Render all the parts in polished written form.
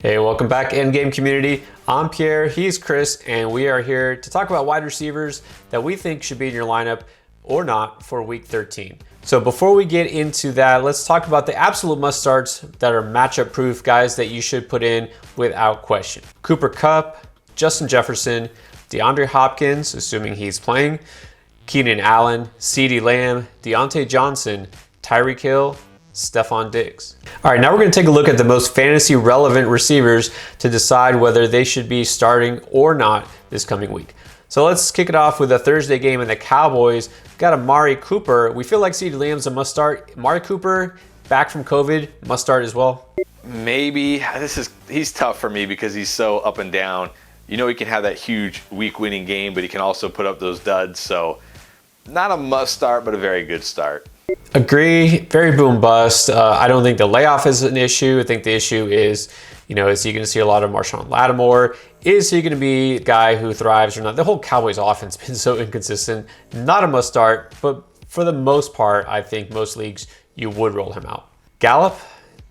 Hey, welcome back, Endgame community. I'm Pierre, he's Chris, and we are here to talk about wide receivers that we think should be in your lineup or not for week 13. So before we get into that, let's talk about the absolute must starts that are matchup proof, guys, that you should put in without question. Cooper Kupp, Justin Jefferson, DeAndre Hopkins, assuming he's playing, Keenan Allen, CeeDee Lamb, Deontay Johnson, Tyreek Hill, Stephon Diggs. All right, now we're going to take a look at the most fantasy relevant receivers to decide whether they should be starting or not this coming week. So let's kick it off with a Thursday game, and the Cowboys got Amari Cooper. We feel like CeeDee Lamb's a must start. Amari Cooper, back from COVID, must start as well. Maybe. He's tough for me because he's so up and down. You know, he can have that huge week-winning game, but he can also put up those duds. So not a must start, but a very good start. Agree. Very boom bust. I don't think the layoff is an issue. I think the issue is, is he going to see a lot of Marshawn Lattimore? Is he going to be a guy who thrives or not? The whole Cowboys offense has been so inconsistent. Not a must start, but for the most part, I think most leagues you would roll him out. Gallup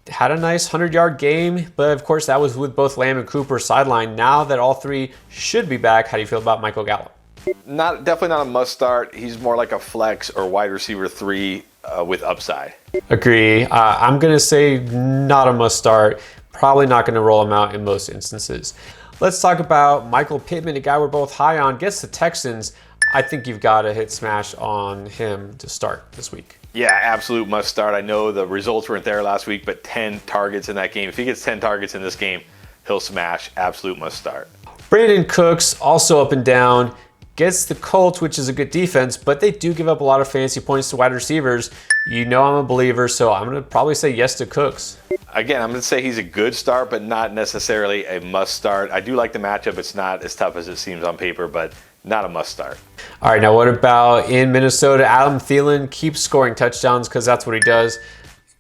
had a nice 100-yard game, but of course that was with both Lamb and Cooper sidelined. Now that all three should be back, how do you feel about Michael Gallup? Definitely not a must start. He's more like a flex or wide receiver 3 with upside. Agree. I'm going to say not a must start. Probably not going to roll him out in most instances. Let's talk about Michael Pittman, a guy we're both high on. Gets the Texans. I think you've got to hit smash on him to start this week. Yeah, absolute must start. I know the results weren't there last week, but 10 targets in that game. If he gets 10 targets in this game, he'll smash. Absolute must start. Brandon Cooks, also up and down. Gets the Colts, which is a good defense, but they do give up a lot of fantasy points to wide receivers. You know I'm a believer, so I'm going to probably say yes to Cooks. Again, I'm going to say he's a good start, but not necessarily a must start. I do like the matchup. It's not as tough as it seems on paper, but not a must start. All right, now what about in Minnesota? Adam Thielen keeps scoring touchdowns because that's what he does.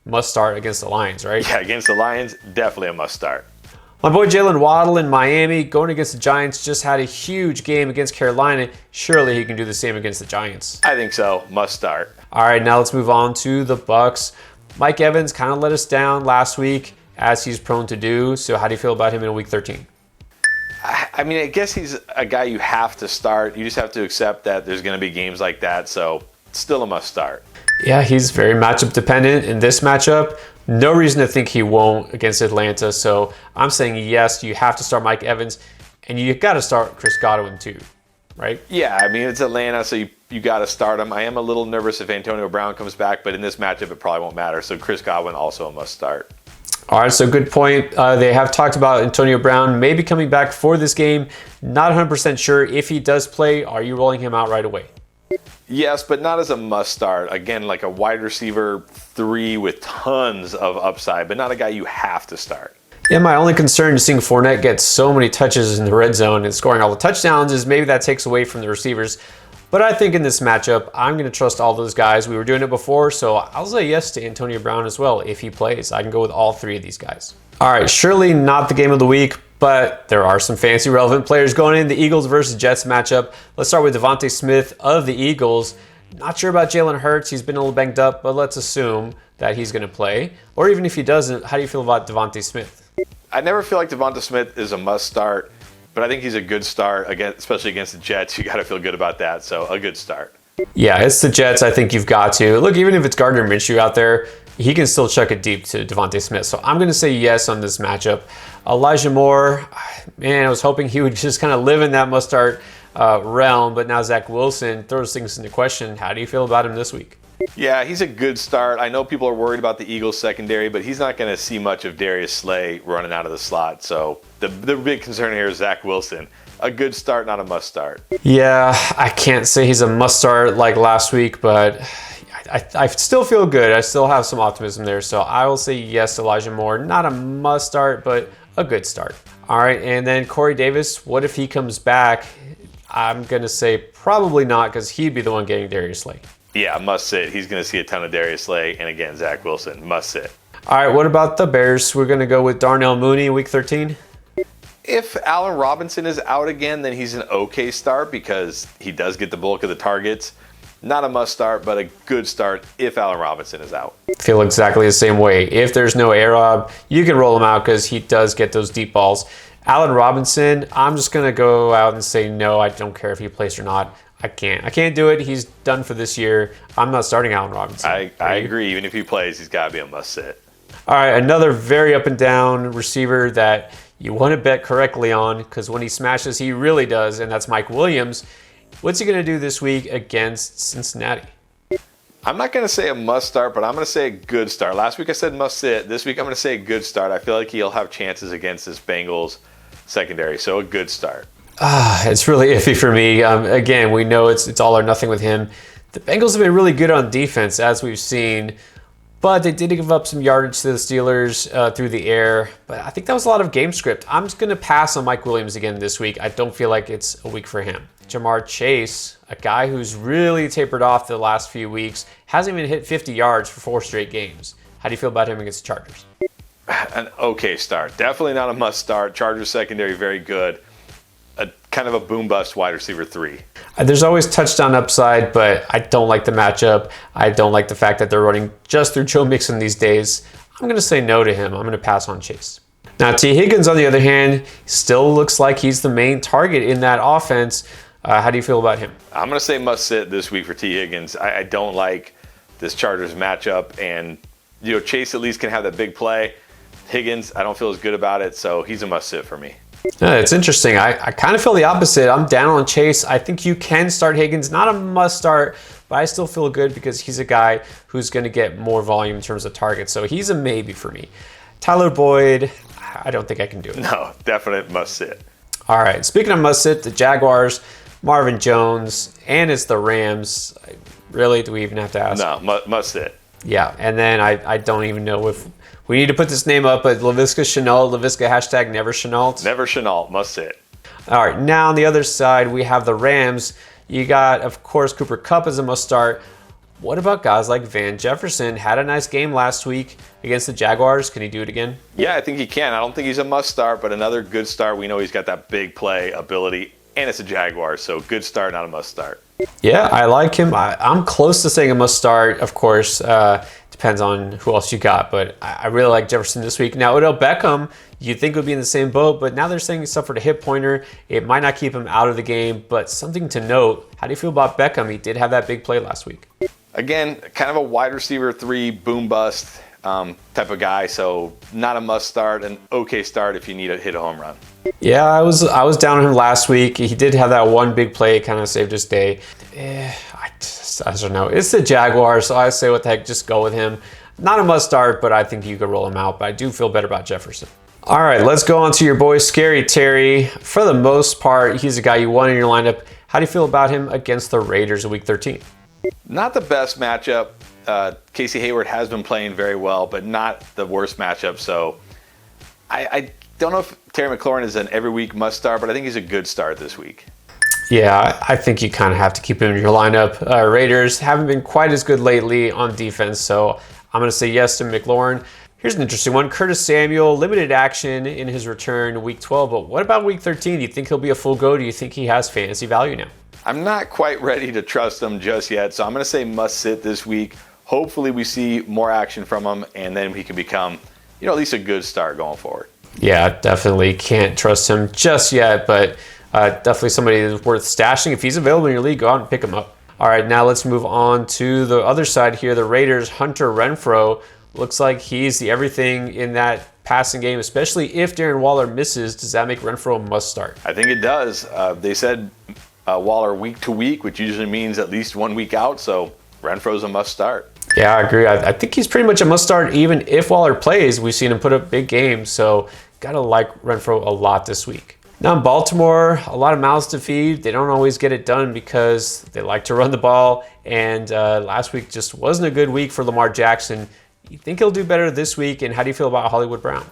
Must start against the Lions, right? Yeah, against the Lions, definitely a must start. My boy Jalen Waddle in Miami going against the Giants just had a huge game against Carolina. Surely he can do the same against the Giants. I think so. Must start. All right, now let's move on to the Bucs. Mike Evans kind of let us down last week, as he's prone to do. So how do you feel about him in week 13? I mean, I guess he's a guy you have to start. You just have to accept that there's going to be games like that. So still a must start. Yeah, he's very matchup dependent in this matchup. No reason to think he won't against Atlanta. So I'm saying yes, you have to start Mike Evans, and you got to start Chris Godwin too, right? Yeah, I mean, it's Atlanta, so you got to start him. I am a little nervous if Antonio Brown comes back, but in this matchup, it probably won't matter. So Chris Godwin also a must start. All right, so good point. They have talked about Antonio Brown maybe coming back for this game. Not 100% sure if he does play. Are you rolling him out right away? Yes, but not as a must start. Again, like a wide receiver 3 with tons of upside, but not a guy you have to start. Yeah, my only concern is seeing Fournette get so many touches in the red zone and scoring all the touchdowns is maybe that takes away from the receivers. But I think in this matchup, I'm going to trust all those guys. We were doing it before, so I'll say yes to Antonio Brown as well if he plays. I can go with all 3 of these guys. All right, surely not the game of the week, but there are some fantasy relevant players going in the Eagles versus Jets matchup. Let's start with Devontae Smith of the Eagles. Not sure about Jalen Hurts. He's been a little banged up, but let's assume that he's going to play. Or even if he doesn't, how do you feel about Devontae Smith? I never feel like Devonta Smith is a must start, but I think he's a good start, again, especially against the Jets. You got to feel good about that, so a good start. Yeah, it's the Jets. I think you've got to. Look, even if it's Gardner Minshew out there, he can still chuck it deep to Devontae Smith. So I'm going to say yes on this matchup. Elijah Moore, man, I was hoping he would just kind of live in that must-start realm, but now Zach Wilson throws things into question. How do you feel about him this week? Yeah, he's a good start. I know people are worried about the Eagles secondary, but he's not going to see much of Darius Slay running out of the slot. So the big concern here is Zach Wilson. A good start, not a must start. Yeah, I can't say he's a must start like last week, but I still feel good. I still have some optimism there. So I will say yes, Elijah Moore. Not a must start, but a good start. All right, and then Corey Davis, what if he comes back? I'm going to say probably not because he'd be the one getting Darius Slay. Yeah, must sit. He's going to see a ton of Darius Slay. And again, Zach Wilson, must sit. All right, what about the Bears? We're going to go with Darnell Mooney, week 13. If Allen Robinson is out again, then he's an okay start because he does get the bulk of the targets. Not a must start, but a good start if Allen Robinson is out. Feel exactly the same way. If there's no A-Rob, you can roll him out because he does get those deep balls. Allen Robinson, I'm just going to go out and say no. I don't care if he plays or not. I can't do it. He's done for this year. I'm not starting Allen Robinson. I agree. Even if he plays, he's got to be a must sit. All right, another very up and down receiver that you want to bet correctly on because when he smashes, he really does, and that's Mike Williams. What's he going to do this week against Cincinnati? I'm not going to say a must start, but I'm going to say a good start. Last week I said must sit. This week I'm going to say a good start. I feel like he'll have chances against this Bengals secondary, so a good start. It's really iffy for me. Again, we know it's all or nothing with him. The Bengals have been really good on defense, as we've seen, but they did give up some yardage to the Steelers through the air. But I think that was a lot of game script. I'm just going to pass on Mike Williams again this week. I don't feel like it's a week for him. Jamar Chase, a guy who's really tapered off the last few weeks, hasn't even hit 50 yards for 4 straight games. How do you feel about him against the Chargers? An okay start. Definitely not a must start. Chargers secondary, very good. A kind of a boom bust wide receiver 3. There's always touchdown upside, but I don't like the matchup. I don't like the fact that they're running just through Joe Mixon these days. I'm going to say no to him. I'm going to pass on Chase. Now, T. Higgins, on the other hand, still looks like he's the main target in that offense. How do you feel about him? I'm going to say must sit this week for T. Higgins. I don't like this Chargers matchup, and Chase at least can have that big play. Higgins, I don't feel as good about it, so he's a must sit for me. It's interesting. I kind of feel the opposite. I'm down on Chase. I think you can start Higgins. Not a must start, but I still feel good because he's a guy who's going to get more volume in terms of targets. So he's a maybe for me. Tyler Boyd, I don't think I can do it. No, definite must sit. All right. Speaking of must sit, the Jaguars, Marvin Jones, and it's the Rams. Really? Do we even have to ask? No, must sit. Yeah. And then I don't even know if we need to put this name up, but Laviska Shenault, Laviska hashtag never Shenault. Never Shenault, must sit. All right, now on the other side, we have the Rams. You got, of course, Cooper Kupp as a must start. What about guys like Van Jefferson? Had a nice game last week against the Jaguars. Can he do it again? Yeah, I think he can. I don't think he's a must start, but another good start. We know he's got that big play ability, and it's a Jaguars, so good start, not a must start. Yeah, I like him. I'm close to saying a must start, of course. Depends on who else you got, but I really like Jefferson this week. Now, Odell Beckham, you'd think would be in the same boat, but now they're saying he suffered a hip pointer. It might not keep him out of the game, but something to note. How do you feel about Beckham? He did have that big play last week. Again, kind of a wide receiver 3, boom bust type of guy, so not a must start, an okay start if you need to hit a home run. Yeah, I was down on him last week. He did have that one big play, kind of saved his day. I don't know. It's the Jaguars, so I say what the heck, just go with him. Not a must start, but I think you could roll him out. But I do feel better about Jefferson. All right, let's go on to your boy, Scary Terry. For the most part, he's a guy you want in your lineup. How do you feel about him against the Raiders in Week 13? Not the best matchup. Casey Hayward has been playing very well, but not the worst matchup. So I don't know if Terry McLaurin is an every week must start, but I think he's a good start this week. Yeah, I think you kind of have to keep him in your lineup. Raiders haven't been quite as good lately on defense, so I'm going to say yes to McLaurin. Here's an interesting one. Curtis Samuel, limited action in his return Week 12, but what about Week 13? Do you think he'll be a full go? Do you think he has fantasy value now? I'm not quite ready to trust him just yet, so I'm going to say must sit this week. Hopefully we see more action from him, and then he can become, at least a good start going forward. Yeah, definitely can't trust him just yet, but definitely somebody that's worth stashing. If he's available in your league, go out and pick him up. All right, now let's move on to the other side here. The Raiders, Hunter Renfrow. Looks like he's the everything in that passing game, especially if Darren Waller misses. Does that make Renfrow a must start? I think it does. They said Waller week to week, which usually means at least 1 week out, so Renfro's a must start. Yeah, I agree. I think he's pretty much a must start even if Waller plays. We've seen him put up big games, so gotta like Renfrow a lot this week. Now in Baltimore, a lot of mouths to feed. They don't always get it done because they like to run the ball, and last week just wasn't a good week for Lamar Jackson. You think he'll do better this week, and how do you feel about Hollywood Brown?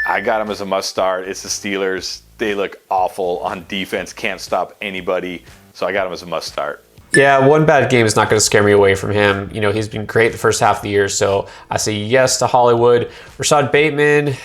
I got him as a must start. It's the Steelers. They look awful on defense, can't stop anybody, so I got him as a must start. Yeah, one bad game is not going to scare me away from him. He's been great the first half of the year, so I say yes to Hollywood. Rashad Bateman,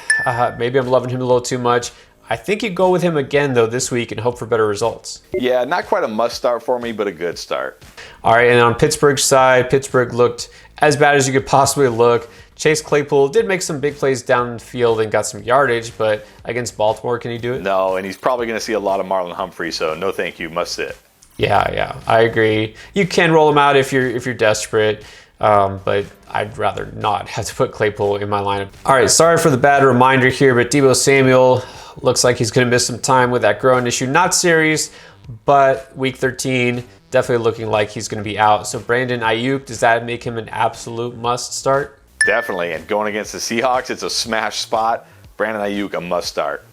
maybe I'm loving him a little too much. I think you go with him again, though, this week and hope for better results. Yeah, not quite a must start for me, but a good start. All right, and on Pittsburgh's side, Pittsburgh looked as bad as you could possibly look. Chase Claypool did make some big plays down the field and got some yardage, but against Baltimore, can he do it? No, and he's probably going to see a lot of Marlon Humphrey, so no thank you, must sit. Yeah, I agree. You can roll him out if you're desperate, but I'd rather not have to put Claypool in my lineup. All right, sorry for the bad reminder here, but Deebo Samuel looks like he's going to miss some time with that groin issue. Not serious, but week 13, definitely looking like he's going to be out. So Brandon Ayuk, does that make him an absolute must start? Definitely, and going against the Seahawks, it's a smash spot. Brandon Ayuk, a must start.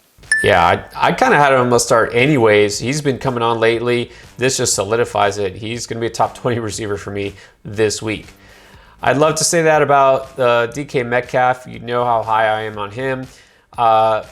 Yeah, I kind of had him a must start anyways. He's been coming on lately. This just solidifies it. He's going to be a top 20 receiver for me this week. I'd love to say that about DK Metcalf. You know how high I am on him. I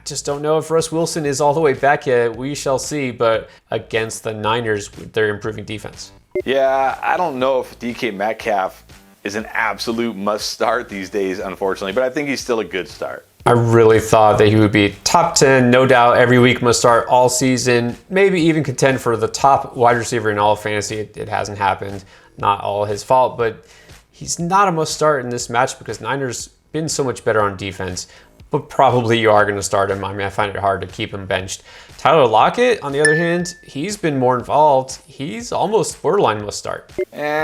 just don't know if Russ Wilson is all the way back yet. We shall see, but against the Niners, they're improving defense. Yeah, I don't know if DK Metcalf is an absolute must start these days, unfortunately, but I think he's still a good start. I really thought that he would be top 10, no doubt, every week must start all season, maybe even contend for the top wide receiver in all of fantasy. It hasn't happened. Not all his fault, but he's not a must start in this match because Niners been so much better on defense, but probably you are going to start him. I mean, I find it hard to keep him benched. Tyler Lockett, on the other hand, he's been more involved. He's almost borderline must start.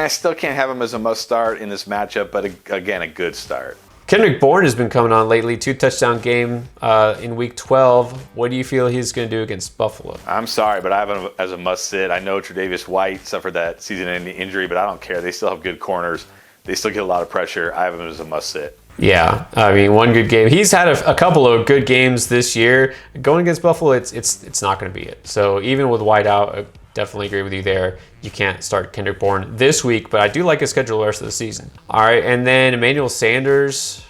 Still can't have him as a must start in this matchup, but again, a good start. Kendrick Bourne has been coming on lately, 2-touchdown game in week 12. What do you feel he's going to do against Buffalo? I'm sorry, but I have him as a must sit. I know Tre'Davious White suffered that season-ending injury, but I don't care. They still have good corners. They still get a lot of pressure. I have him as a must sit. Yeah, I mean, one good game. He's had a couple of good games this year. Going against Buffalo, it's not going to be it. So even with White out, I definitely agree with you there. You can't start Kendrick Bourne this week, but I do like his schedule the rest of the season. All right, and then Emmanuel Sanders.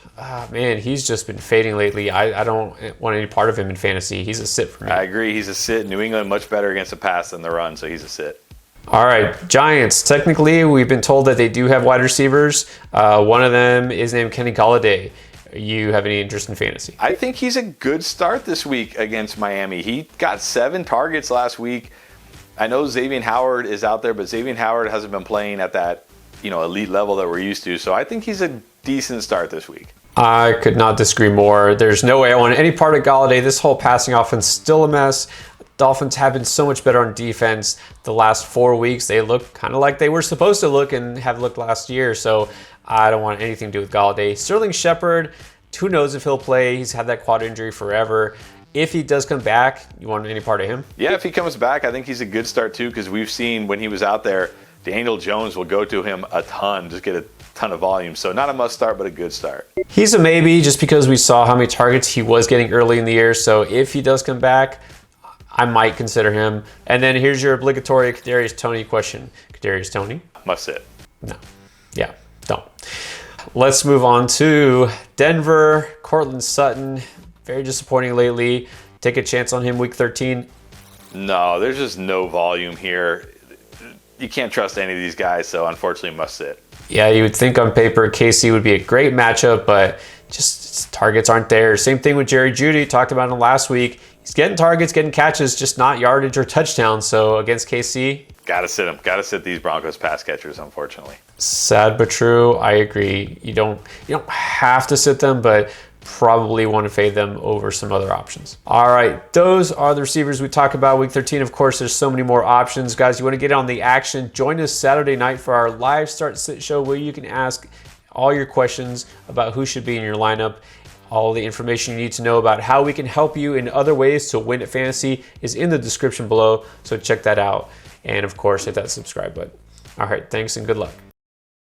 Man, he's just been fading lately. I don't want any part of him in fantasy. He's a sit for me. I agree. He's a sit. New England much better against the pass than the run, so he's a sit. All right, Giants. Technically, we've been told that they do have wide receivers. One of them is named Kenny Golladay. You have any interest in fantasy? I think he's a good start this week against Miami. He got 7 targets last week. I know Xavier Howard is out there, but Xavier Howard hasn't been playing at that, elite level that we're used to. So I think he's a decent start this week. I could not disagree more. There's no way I want any part of Golladay. This whole passing offense is still a mess. Dolphins have been so much better on defense the last 4 weeks. They look kind of like they were supposed to look and have looked last year. So I don't want anything to do with Golladay. Sterling Shepard, who knows if he'll play? He's had that quad injury forever. If he does come back, you want any part of him? Yeah, if he comes back, I think he's a good start too, because we've seen when he was out there, Daniel Jones will go to him a ton, just get a ton of volume. So not a must start, but a good start. He's a maybe just because we saw how many targets he was getting early in the year. So if he does come back, I might consider him. And then here's your obligatory Kadarius Toney question. Kadarius Toney? Must sit. No. Yeah, don't. Let's move on to Denver. Cortland Sutton, very disappointing lately. Take a chance on him week 13. No, there's just no volume here. You can't trust any of these guys, so unfortunately must sit. Yeah, you would think on paper KC would be a great matchup, but just targets aren't there. Same thing with Jerry Jeudy. Talked about him last week. He's getting targets, getting catches, just not yardage or touchdowns. So against KC, gotta sit him. Gotta sit these Broncos pass catchers, unfortunately. Sad but true. I agree. You don't have to sit them, but probably want to fade them over some other options. All right, those are the receivers we talk about week 13. Of course, there's so many more options. Guys, you want to get on the action, join us Saturday night for our live start sit show where you can ask all your questions about who should be in your lineup. All the information you need to know about how we can help you in other ways to win at fantasy is in the description below, so check that out. And of course, hit that subscribe button. All right, thanks and good luck.